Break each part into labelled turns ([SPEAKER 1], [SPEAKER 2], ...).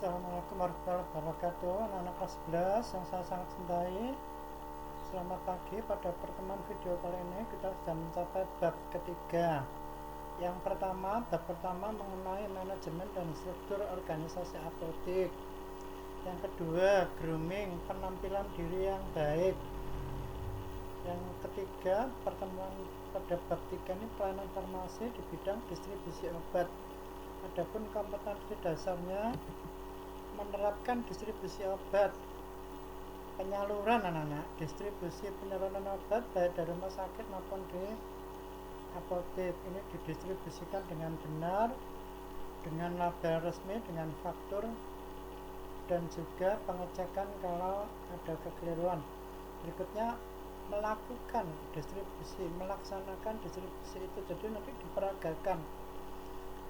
[SPEAKER 1] Assalamualaikum warahmatullahi wabarakatuh. Anak-anak kelas 11 yang saya sangat cintai, selamat pagi. Pada pertemuan video kali ini kita sudah mencapai bab ketiga. Yang pertama, bab pertama mengenai manajemen dan struktur organisasi apotek. Yang kedua, grooming, penampilan diri yang baik. Yang ketiga, pertemuan pada bab 3 ini pelayanan farmasi di bidang distribusi obat. Adapun kompetensi dasarnya menerapkan distribusi obat, penyaluran anak-anak, distribusi penyaluran obat baik dari rumah sakit maupun di apotek. Ini didistribusikan dengan benar, dengan label resmi, dengan faktur, dan juga pengecekan kalau ada kekeliruan. Berikutnya melakukan distribusi, melaksanakan distribusi itu, jadi nanti diperagakan.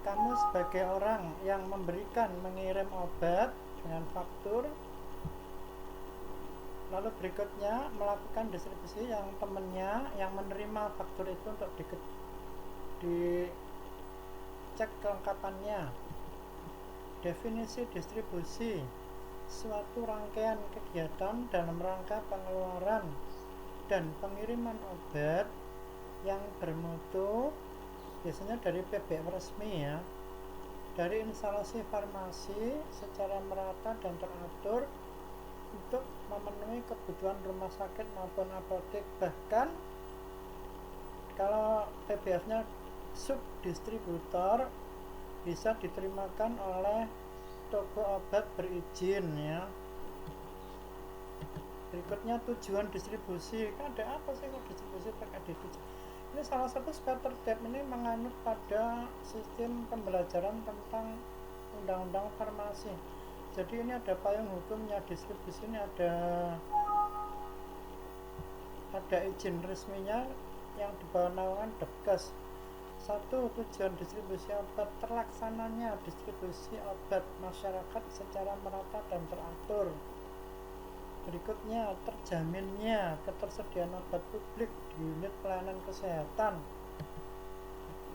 [SPEAKER 1] Kamu sebagai orang yang memberikan, mengirim obat dengan faktur, lalu berikutnya melakukan distribusi yang temennya yang menerima faktur itu untuk dicek kelengkapannya. Definisi distribusi, suatu rangkaian kegiatan dalam rangka pengeluaran dan pengiriman obat yang bermutu, biasanya dari PBF resmi ya, dari instalasi farmasi secara merata dan teratur untuk memenuhi kebutuhan rumah sakit maupun apotek. Bahkan kalau PBF-nya subdistributor bisa diterimakan oleh toko obat berizin ya. Berikutnya tujuan distribusi, ada apa sih kok distribusi pakai distribusi? Ini salah satu supaya tertib, ini menganut pada sistem pembelajaran tentang undang-undang farmasi. Jadi ini ada payung hukumnya. Distribusi ini ada izin resminya yang di bawah naungan Depkes. 1. Tujuan distribusi obat, terlaksananya distribusi obat masyarakat secara merata dan teratur. Berikutnya, terjaminnya ketersediaan obat publik di unit pelayanan kesehatan.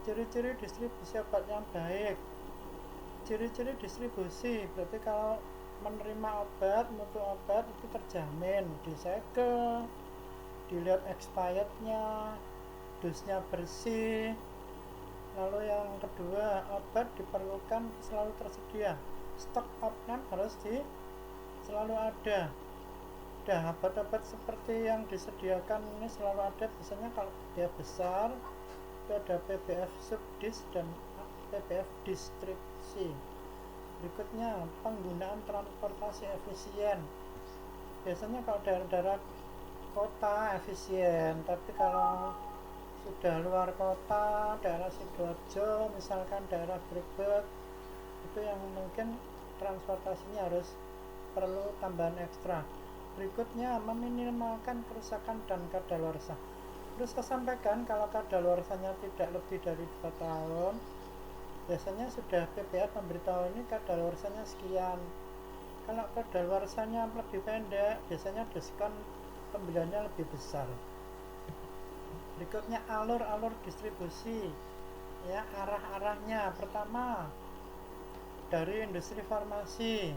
[SPEAKER 1] Ciri-ciri distribusi obat yang baik. Ciri-ciri distribusi berarti kalau menerima obat, mutu obat itu terjamin, disegel, dilihat expirednya, dosnya bersih. Lalu yang kedua, obat diperlukan selalu tersedia, stok opname harus selalu ada. Obat-obat seperti yang disediakan ini selalu ada. Biasanya kalau dia besar itu ada PBF subdis dan PBF distribusi. Berikutnya, penggunaan transportasi efisien. Biasanya kalau daerah-daerah kota efisien, tapi kalau sudah luar kota, daerah Sidoarjo misalkan, daerah Brebes, itu yang mungkin transportasinya harus perlu tambahan ekstra. Berikutnya, meminimalkan kerusakan dan kadaluarsa. Terus saya sampaikan kalau kadaluarsanya tidak lebih dari 2 tahun, biasanya sudah PBF memberitahu ini kadaluarsanya sekian. Kalau kadaluarsanya lebih pendek, biasanya diskon pembeliannya lebih besar. Berikutnya, alur-alur distribusi ya, arah-arahnya. Pertama, dari industri farmasi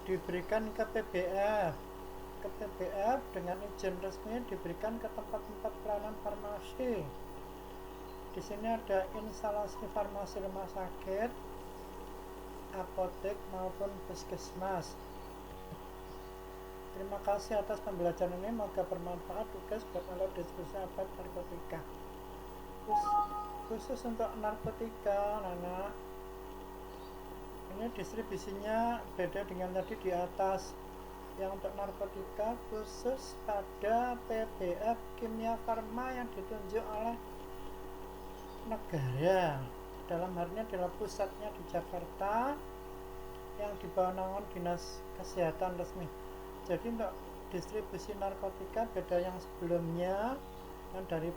[SPEAKER 1] diberikan ke PBF dengan izin resmi diberikan ke tempat-tempat pelayanan farmasi. Di sini ada instalasi farmasi rumah sakit, apotek maupun puskesmas. Terima kasih atas pembelajaran ini, semoga bermanfaat. Tugas buat alur distribusi obat narkotika khusus untuk narkotika anak. Ini distribusinya beda dengan tadi di atas. Yang untuk narkotika khusus pada PBF Kimia Farma yang ditunjuk oleh negara. Dalam hal ini adalah pusatnya di Jakarta yang di bawah naungan Dinas Kesehatan resmi. Jadi untuk distribusi narkotika beda yang sebelumnya, yang dari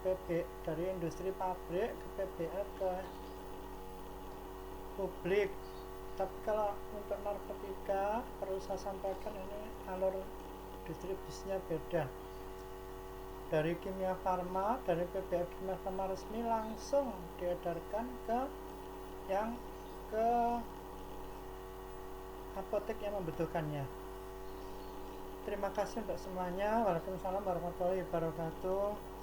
[SPEAKER 1] industri pabrik ke PBF ke publik. Tapi kalau untuk narkotika perlu saya sampaikan ini alur distribusinya beda. Dari Kimia Farma, dari PBF Kimia Farma resmi langsung diedarkan ke apotek yang membutuhkannya. Terima kasih untuk semuanya. Waalaikumsalam warahmatullahi wabarakatuh.